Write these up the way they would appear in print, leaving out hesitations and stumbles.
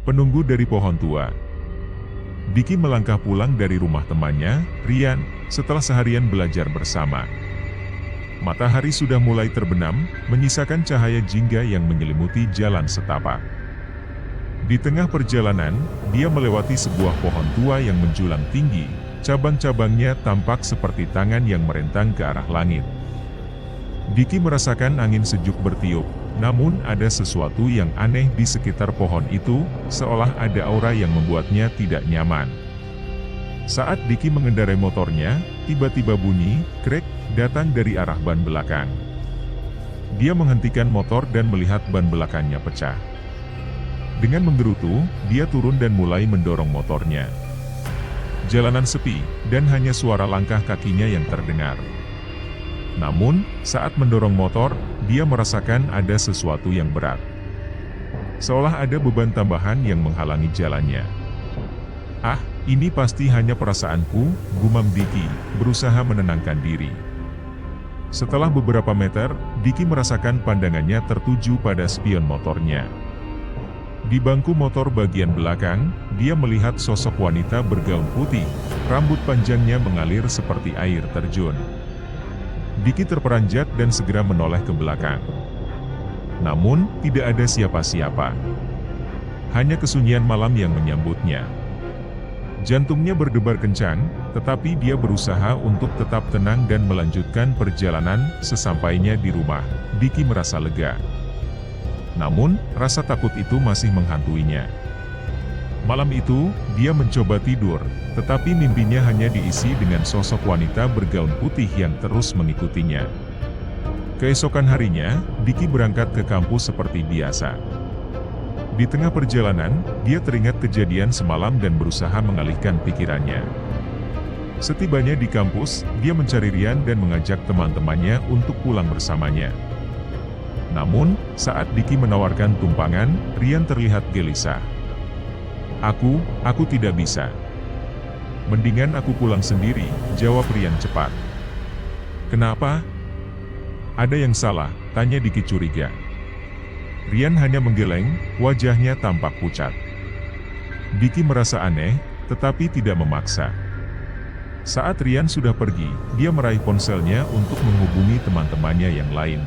Penunggu dari pohon tua. Diki melangkah pulang dari rumah temannya, Rian, setelah seharian belajar bersama. Matahari sudah mulai terbenam, menyisakan cahaya jingga yang menyelimuti jalan setapak. Di tengah perjalanan, dia melewati sebuah pohon tua yang menjulang tinggi, cabang-cabangnya tampak seperti tangan yang merentang ke arah langit. Diki merasakan angin sejuk bertiup, namun ada sesuatu yang aneh di sekitar pohon itu, seolah ada aura yang membuatnya tidak nyaman. Saat Diki mengendarai motornya, tiba-tiba bunyi, krek, datang dari arah ban belakang. Dia menghentikan motor dan melihat ban belakangnya pecah. Dengan menggerutu, dia turun dan mulai mendorong motornya. Jalanan sepi, dan hanya suara langkah kakinya yang terdengar. Namun, saat mendorong motor, dia merasakan ada sesuatu yang berat. Seolah ada beban tambahan yang menghalangi jalannya. "Ah, ini pasti hanya perasaanku," gumam Diki, berusaha menenangkan diri. Setelah beberapa meter, Diki merasakan pandangannya tertuju pada spion motornya. Di bangku motor bagian belakang, dia melihat sosok wanita bergaun putih, rambut panjangnya mengalir seperti air terjun. Diki terperanjat dan segera menoleh ke belakang. Namun, tidak ada siapa-siapa. Hanya kesunyian malam yang menyambutnya. Jantungnya berdebar kencang, tetapi dia berusaha untuk tetap tenang dan melanjutkan perjalanan. Sesampainya di rumah, Diki merasa lega. Namun, rasa takut itu masih menghantuinya. Malam itu, dia mencoba tidur, tetapi mimpinya hanya diisi dengan sosok wanita bergaun putih yang terus mengikutinya. Keesokan harinya, Diki berangkat ke kampus seperti biasa. Di tengah perjalanan, dia teringat kejadian semalam dan berusaha mengalihkan pikirannya. Setibanya di kampus, dia mencari Rian dan mengajak teman-temannya untuk pulang bersamanya. Namun, saat Diki menawarkan tumpangan, Rian terlihat gelisah. Aku tidak bisa. Mendingan aku pulang sendiri, jawab Rian cepat. Kenapa? Ada yang salah, tanya Diki curiga. Rian hanya menggeleng, wajahnya tampak pucat. Diki merasa aneh, tetapi tidak memaksa. Saat Rian sudah pergi, dia meraih ponselnya untuk menghubungi teman-temannya yang lain.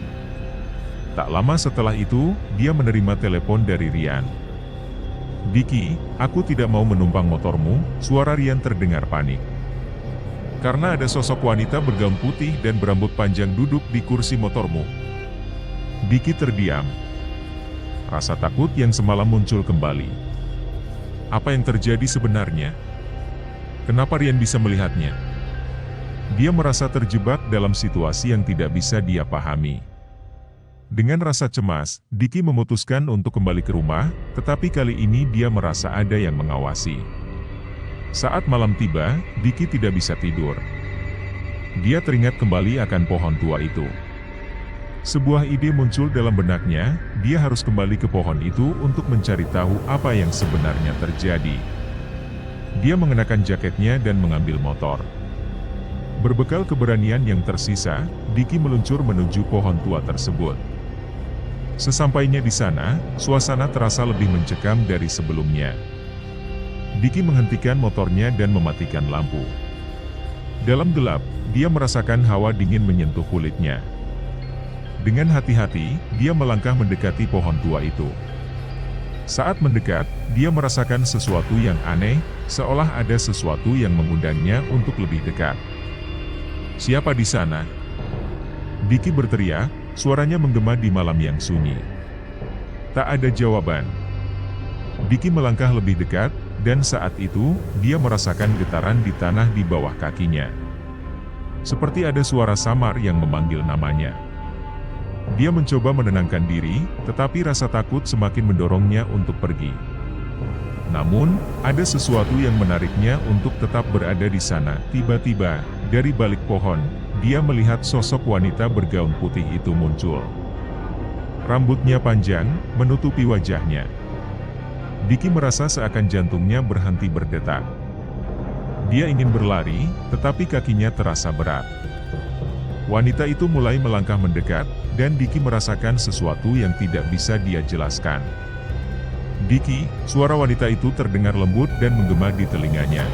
Tak lama setelah itu, dia menerima telepon dari Rian. "Diki, aku tidak mau menumpang motormu," suara Rian terdengar panik. "Karena ada sosok wanita bergaun putih dan berambut panjang duduk di kursi motormu." Diki terdiam. Rasa takut yang semalam muncul kembali. Apa yang terjadi sebenarnya? Kenapa Rian bisa melihatnya? Dia merasa terjebak dalam situasi yang tidak bisa dia pahami. Dengan rasa cemas, Diki memutuskan untuk kembali ke rumah, tetapi kali ini dia merasa ada yang mengawasi. Saat malam tiba, Diki tidak bisa tidur. Dia teringat kembali akan pohon tua itu. Sebuah ide muncul dalam benaknya, dia harus kembali ke pohon itu untuk mencari tahu apa yang sebenarnya terjadi. Dia mengenakan jaketnya dan mengambil motor. Berbekal keberanian yang tersisa, Diki meluncur menuju pohon tua tersebut. Sesampainya di sana, suasana terasa lebih mencekam dari sebelumnya. Diki menghentikan motornya dan mematikan lampu. Dalam gelap, dia merasakan hawa dingin menyentuh kulitnya. Dengan hati-hati, dia melangkah mendekati pohon tua itu. Saat mendekat, dia merasakan sesuatu yang aneh, seolah ada sesuatu yang mengundangnya untuk lebih dekat. "Siapa di sana?" Diki berteriak, suaranya menggema di malam yang sunyi. Tak ada jawaban. Diki melangkah lebih dekat, dan saat itu, dia merasakan getaran di tanah di bawah kakinya. Seperti ada suara samar yang memanggil namanya. Dia mencoba menenangkan diri, tetapi rasa takut semakin mendorongnya untuk pergi. Namun, ada sesuatu yang menariknya untuk tetap berada di sana. Tiba-tiba, dari balik pohon, dia melihat sosok wanita bergaun putih itu muncul. Rambutnya panjang, menutupi wajahnya. Diki merasa seakan jantungnya berhenti berdetak. Dia ingin berlari, tetapi kakinya terasa berat. Wanita itu mulai melangkah mendekat, dan Diki merasakan sesuatu yang tidak bisa dia jelaskan. Diki, suara wanita itu terdengar lembut dan menggema di telinganya.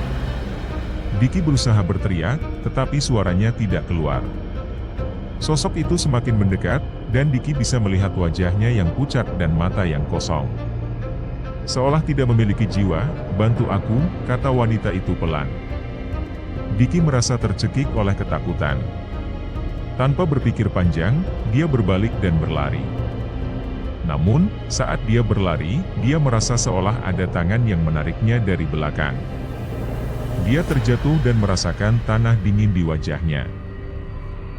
Diki berusaha berteriak, tetapi suaranya tidak keluar. Sosok itu semakin mendekat, dan Diki bisa melihat wajahnya yang pucat dan mata yang kosong. Seolah tidak memiliki jiwa, "Bantu aku," kata wanita itu pelan. Diki merasa tercekik oleh ketakutan. Tanpa berpikir panjang, dia berbalik dan berlari. Namun, saat dia berlari, dia merasa seolah ada tangan yang menariknya dari belakang. Dia terjatuh dan merasakan tanah dingin di wajahnya.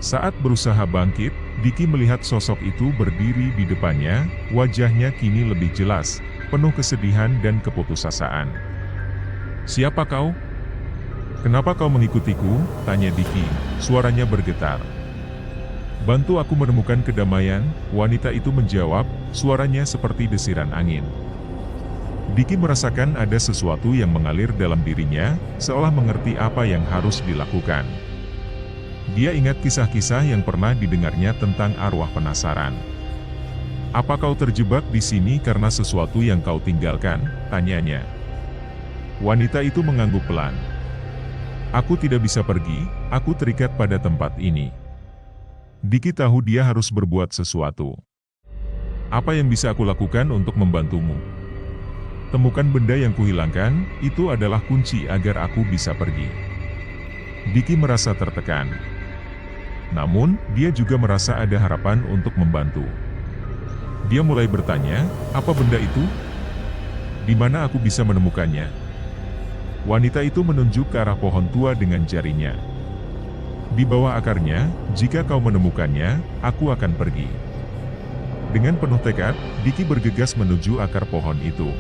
Saat berusaha bangkit, Diki melihat sosok itu berdiri di depannya, wajahnya kini lebih jelas, penuh kesedihan dan keputusasaan. "Siapa kau? Kenapa kau mengikutiku?" tanya Diki, suaranya bergetar. "Bantu aku menemukan kedamaian," wanita itu menjawab, suaranya seperti desiran angin. Diki merasakan ada sesuatu yang mengalir dalam dirinya, seolah mengerti apa yang harus dilakukan. Dia ingat kisah-kisah yang pernah didengarnya tentang arwah penasaran. "Apa kau terjebak di sini karena sesuatu yang kau tinggalkan?" tanyanya. Wanita itu mengangguk pelan. "Aku tidak bisa pergi, aku terikat pada tempat ini." Diki tahu dia harus berbuat sesuatu. "Apa yang bisa aku lakukan untuk membantumu?" "Temukan benda yang kuhilangkan, itu adalah kunci agar aku bisa pergi." Diki merasa tertekan. Namun, dia juga merasa ada harapan untuk membantu. Dia mulai bertanya, "Apa benda itu? Di mana aku bisa menemukannya?" Wanita itu menunjuk ke arah pohon tua dengan jarinya. "Di bawah akarnya, jika kau menemukannya, aku akan pergi." Dengan penuh tekad, Diki bergegas menuju akar pohon itu.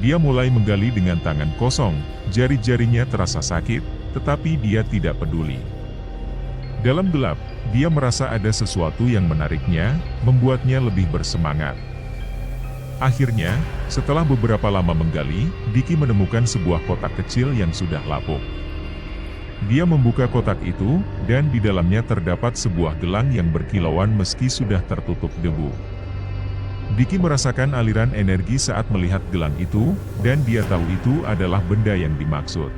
Dia mulai menggali dengan tangan kosong, jari-jarinya terasa sakit, tetapi dia tidak peduli. Dalam gelap, dia merasa ada sesuatu yang menariknya, membuatnya lebih bersemangat. Akhirnya, setelah beberapa lama menggali, Diki menemukan sebuah kotak kecil yang sudah lapuk. Dia membuka kotak itu, dan di dalamnya terdapat sebuah gelang yang berkilauan meski sudah tertutup debu. Diki merasakan aliran energi saat melihat gelang itu, dan dia tahu itu adalah benda yang dimaksud.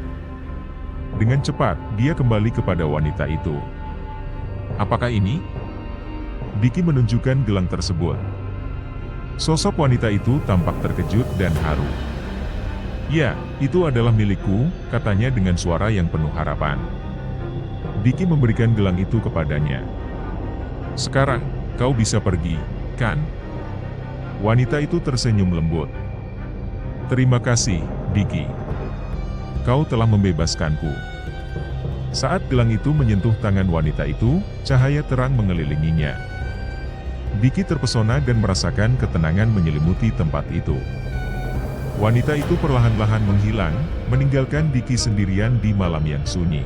Dengan cepat, dia kembali kepada wanita itu. "Apakah ini?" Diki menunjukkan gelang tersebut. Sosok wanita itu tampak terkejut dan haru. "Ya, itu adalah milikku," katanya dengan suara yang penuh harapan. Diki memberikan gelang itu kepadanya. "Sekarang, kau bisa pergi, kan?" Wanita itu tersenyum lembut. "Terima kasih, Diki. Kau telah membebaskanku." Saat gelang itu menyentuh tangan wanita itu, cahaya terang mengelilinginya. Diki terpesona dan merasakan ketenangan menyelimuti tempat itu. Wanita itu perlahan-lahan menghilang, meninggalkan Diki sendirian di malam yang sunyi.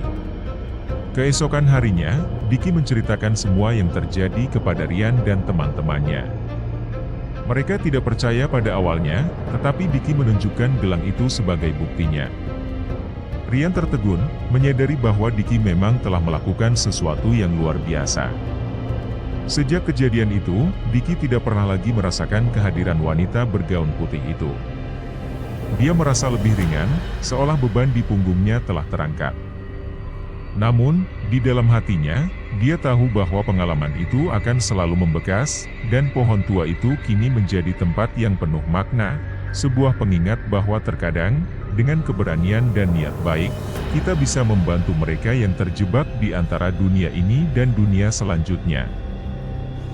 Keesokan harinya, Diki menceritakan semua yang terjadi kepada Rian dan teman-temannya. Mereka tidak percaya pada awalnya, tetapi Diki menunjukkan gelang itu sebagai buktinya. Rian tertegun, menyadari bahwa Diki memang telah melakukan sesuatu yang luar biasa. Sejak kejadian itu, Diki tidak pernah lagi merasakan kehadiran wanita bergaun putih itu. Dia merasa lebih ringan, seolah beban di punggungnya telah terangkat. Namun, di dalam hatinya, dia tahu bahwa pengalaman itu akan selalu membekas, dan pohon tua itu kini menjadi tempat yang penuh makna, sebuah pengingat bahwa terkadang, dengan keberanian dan niat baik, kita bisa membantu mereka yang terjebak di antara dunia ini dan dunia selanjutnya.